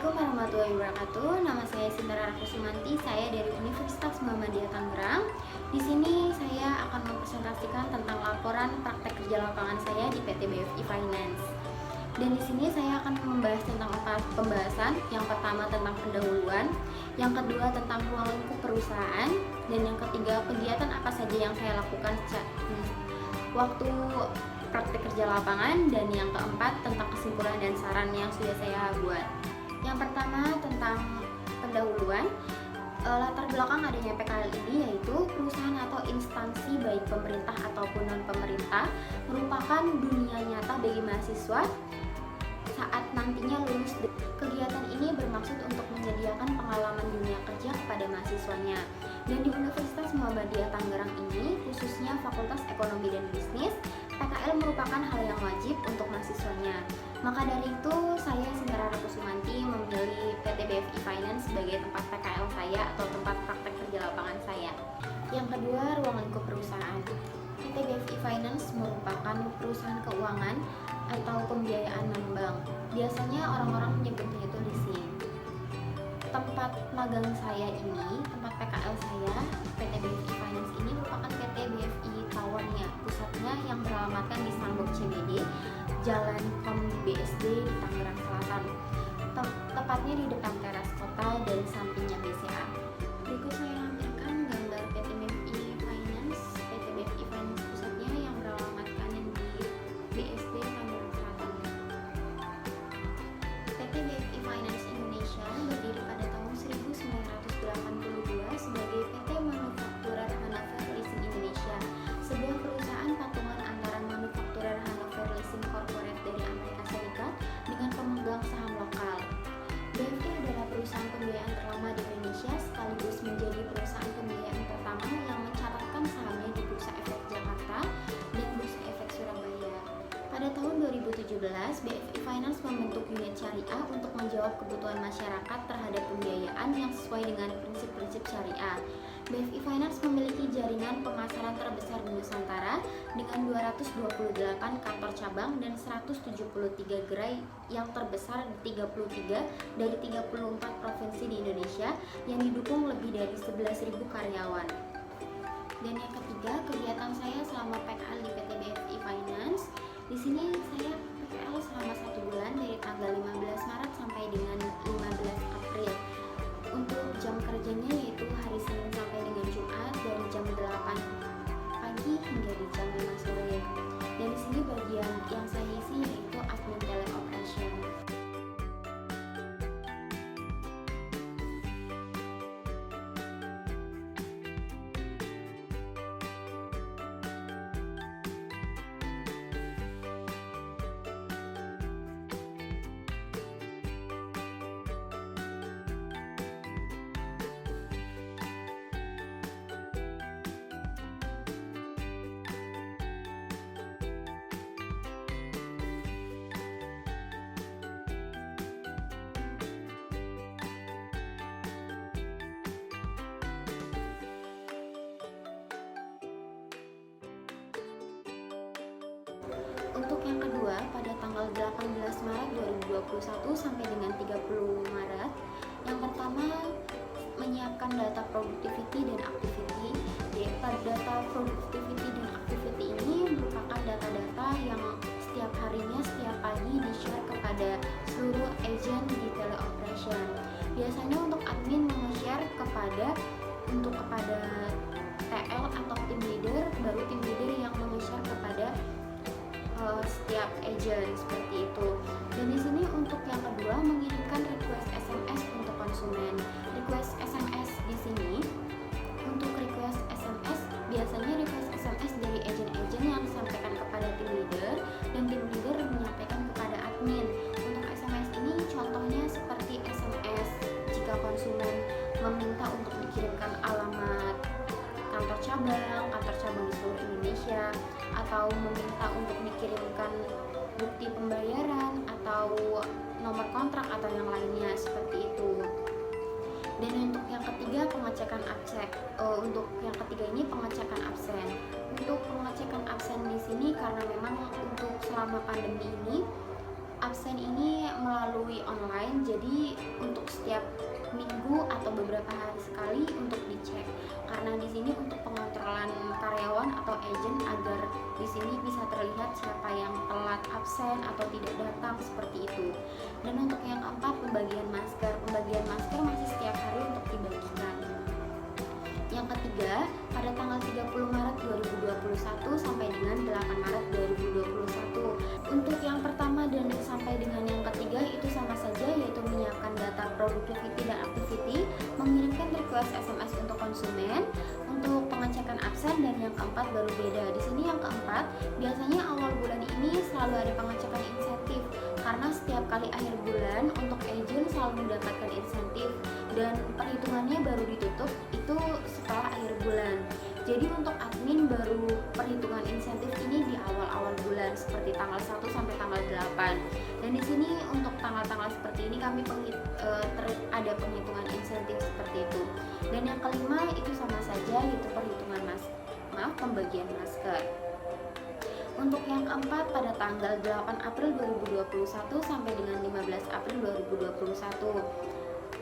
Assalamualaikum warahmatullahi wabarakatuh. Nama saya Sinta Rara Kusumanti. Saya dari Universitas Muhammadiyah Tangerang. Di sini saya akan mempresentasikan tentang laporan praktek kerja lapangan saya di PT BFI Finance. Dan di sini saya akan membahas tentang 4 pembahasan. Yang pertama tentang pendahuluan, yang kedua tentang ruang lingkup perusahaan, dan yang ketiga kegiatan apa saja yang saya lakukan waktu praktek kerja lapangan, dan yang keempat tentang kesimpulan dan saran yang sudah saya buat. Yang pertama tentang pendahuluan, latar belakang adanya PKL ini yaitu perusahaan atau instansi baik pemerintah ataupun non pemerintah merupakan dunia nyata bagi mahasiswa saat nantinya lulus. Kegiatan ini bermaksud untuk menyediakan pengalaman dunia kerja kepada mahasiswanya. Dan di Universitas Muhammadiyah Tangerang ini, khususnya Fakultas Ekonomi dan Bisnis, PKL merupakan hal yang wajib untuk mahasiswanya. Maka dari itu, saya Sinta Rara Kusumanti memilih PT BFI Finance sebagai tempat PKL saya atau tempat praktek kerja lapangan saya. Yang kedua, ruang lingkup perusahaan. PT BFI Finance merupakan perusahaan keuangan atau pembiayaan non-bank. Biasanya orang-orang menyebutnya itu leasing. Tempat magang saya ini, tempat PKL saya, PT BFI Finance ini merupakan PT BFI Tower-nya, pusatnya yang beralamatkan di Sambok CBD, Jalan Kom BSD di Tangerang Selatan. Tepatnya di depan teras kota dan sampingnya BCA. Berikut saya lampirkan gambar PT BFI Finance. PT BFI Finance pusatnya yang beralamatkan di BSD Tangerang Selatan. PT BFI Finance Indonesia berdiri pada tahun 1982 sebagai PT Manufakturer Hanover Leasing Indonesia, sebuah perusahaan patungan antara Manufakturer Hanover Leasing Corporate dari Amerika Serikat dengan pemegang saham lokal. BFI adalah perusahaan pembiayaan terlama di Indonesia sekaligus menjadi perusahaan pembiayaan pertama yang mencatatkan sahamnya di Bursa Efek Jakarta dan Bursa Efek Surabaya. Pada tahun 2017, BFI Finance membentuk unit syariah untuk menjawab kebutuhan masyarakat terhadap pembiayaan yang sesuai dengan prinsip-prinsip syariah. BFI Finance memiliki jaringan pemasaran terbesar di Nusantara dengan 228 kantor cabang dan 173 gerai yang terbesar di 33 dari 34 provinsi di Indonesia yang didukung lebih dari 11.000 karyawan. Dan yang ketiga, kegiatan saya selama PKL di PT BFI Finance. Di sini saya PKL selama 1 bulan dari tanggal 15 Maret sampai dengan 15 April. Untuk jam kerjanya yaitu hari Senin sampai dengan Jumat dari jam 8 pagi hingga di jam 5 sore. Dan di sini bagian yang saya isi yaitu admin teleoperation. Untuk yang kedua, pada tanggal 18 Maret 2021 sampai dengan 30 Maret, yang pertama menyiapkan data productivity dan activity. Pada data productivity dan activity ini merupakan data-data yang setiap harinya, setiap pagi di-share kepada seluruh agent di teleoperation. Biasanya untuk admin meng-share kepada TL atau team leader, baru team leader yang meng-share kepada setiap agent seperti itu. Dan di sini untuk yang kedua mengirimkan request SMS untuk konsumen. Request SMS di sini untuk request SMS biasanya request SMS dari agent-agent yang disampaikan kepada tim leader dan tim leader menyampaikan kepada admin. Untuk SMS ini contohnya seperti SMS jika konsumen meminta untuk dikirimkan alamat kantor cabang di seluruh Indonesia, atau meminta untuk dikirimkan bukti pembayaran atau nomor kontrak atau yang lainnya seperti itu. Dan untuk yang ketiga pengecekan absen. Untuk yang ketiga ini pengecekan absen. Untuk pengecekan absen di sini karena memang untuk selama pandemi ini absen ini melalui online online, jadi untuk setiap minggu atau beberapa hari sekali untuk dicek, karena di sini untuk pengontrolan karyawan atau agent agar di sini bisa terlihat siapa yang telat, absen atau tidak datang seperti itu. Dan untuk yang keempat, pembagian masker masih setiap hari untuk dibagikan. Yang ketiga, pada tanggal 30 Maret 2021 sampai dengan 8 Maret 2021. Untuk yang pertama dan sampai dengan yang ketiga itu sama saja, yaitu menyiapkan data productivity dan activity, mengirimkan request SMS untuk konsumen, untuk pengecekan absen, dan yang keempat baru beda. Di sini yang keempat, biasanya awal bulan ini selalu ada pengecekan insentif, karena setiap kali akhir bulan untuk agent selalu mendapatkan insentif dan perhitungannya baru ditutup itu setelah akhir bulan. Jadi untuk admin baru perhitungan insentif ini di awal-awal bulan seperti tanggal 1 sampai tanggal 8. Dan di sini untuk tanggal-tanggal seperti ini kami ada penghitungan insentif seperti itu. Dan yang kelima itu sama saja, yaitu pembagian masker. Untuk yang keempat pada tanggal 8 April 2021 sampai dengan 15 April 2021.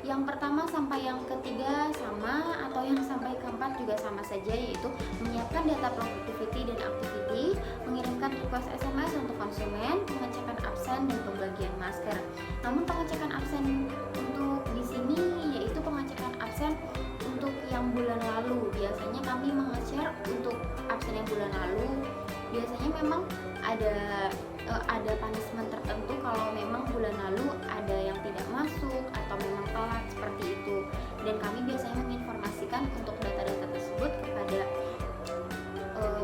Yang pertama sampai yang ketiga sama, atau yang sampai keempat juga sama saja, yaitu menyiapkan data productivity dan activity, mengirimkan request SMS untuk konsumen, pengecekan absen, dan pembagian masker. Namun pengecekan absen untuk di sini yaitu pengecekan absen untuk yang bulan lalu. Biasanya kami menge-share untuk absen yang bulan lalu. Biasanya memang ada punishment tertentu kalau memang bulan lalu ada yang tidak masuk atau memang telat seperti itu. Dan kami biasanya menginformasikan untuk data-data tersebut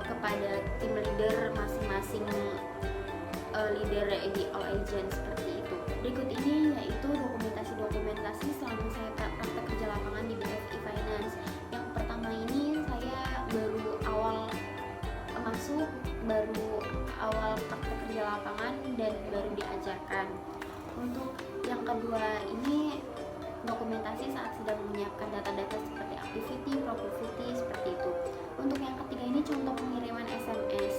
kepada tim leader masing-masing, leader di all agent seperti itu. Berikut ini yaitu dokumentasi selama saya praktek kerja lapangan di BFI Finance. Yang pertama ini saya baru awal praktek kerja lapangan dan baru diajarkan. Untuk yang kedua ini dokumentasi saat sedang menyiapkan data-data seperti activity, productivity seperti itu. Untuk yang ketiga ini contoh pengiriman SMS.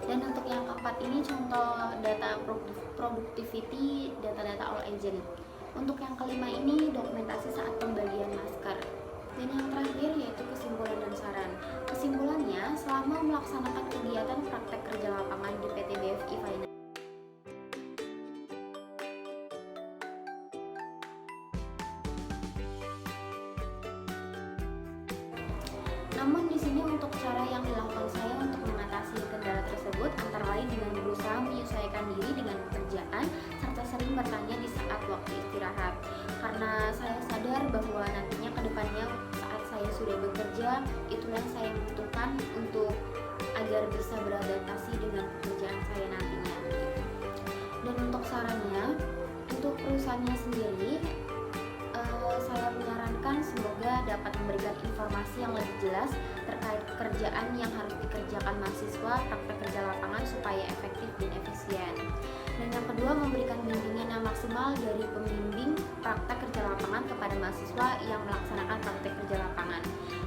Dan untuk yang keempat ini contoh data productivity, data-data all agent. Untuk yang kelima ini dokumentasi saat pembagian masker. Dan yang terakhir yaitu kesimpulan dan saran. Kesimpulannya, selama melaksanakan kegiatan praktek kerja lapangan di PT BFI Finance, namun di sini untuk cara yang dilakukan saya untuk mengatasi kendala tersebut antara lain dengan berusaha menyesuaikan diri dengan pekerjaan serta sering bertanya di saat waktu istirahat. Karena saya sadar bahwa nantinya kedepannya saat saya sudah bekerja, itulah yang saya butuhkan untuk agar bisa beradaptasi dengan pekerjaan saya nantinya. Dan untuk sarannya, untuk perusahaannya sendiri, saya menyarankan semoga dapat memberikan informasi yang lebih jelas terkait pekerjaan yang harus dikerjakan mahasiswa praktek kerja lapangan supaya efektif dan efisien. Dan yang kedua, memberikan bimbingan yang maksimal dari pembimbing praktek kerja lapangan kepada mahasiswa yang melaksanakan praktek kerja lapangan.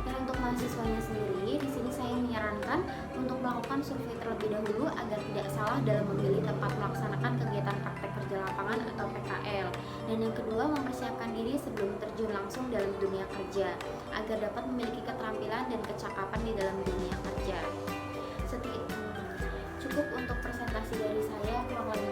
Dan untuk mahasiswanya sendiri, di sini saya menyarankan untuk melakukan survei terlebih dahulu agar tidak salah dalam memilih tempat melaksanakan kegiatan praktek kerja lapangan atau PKL. Dan yang kedua, mempersiapkan diri sebelum terjun langsung dalam dunia kerja agar dapat memiliki keterampilan dan kecakapan di dalam dunia kerja. Cukup untuk presentasi dari saya, kurang lebih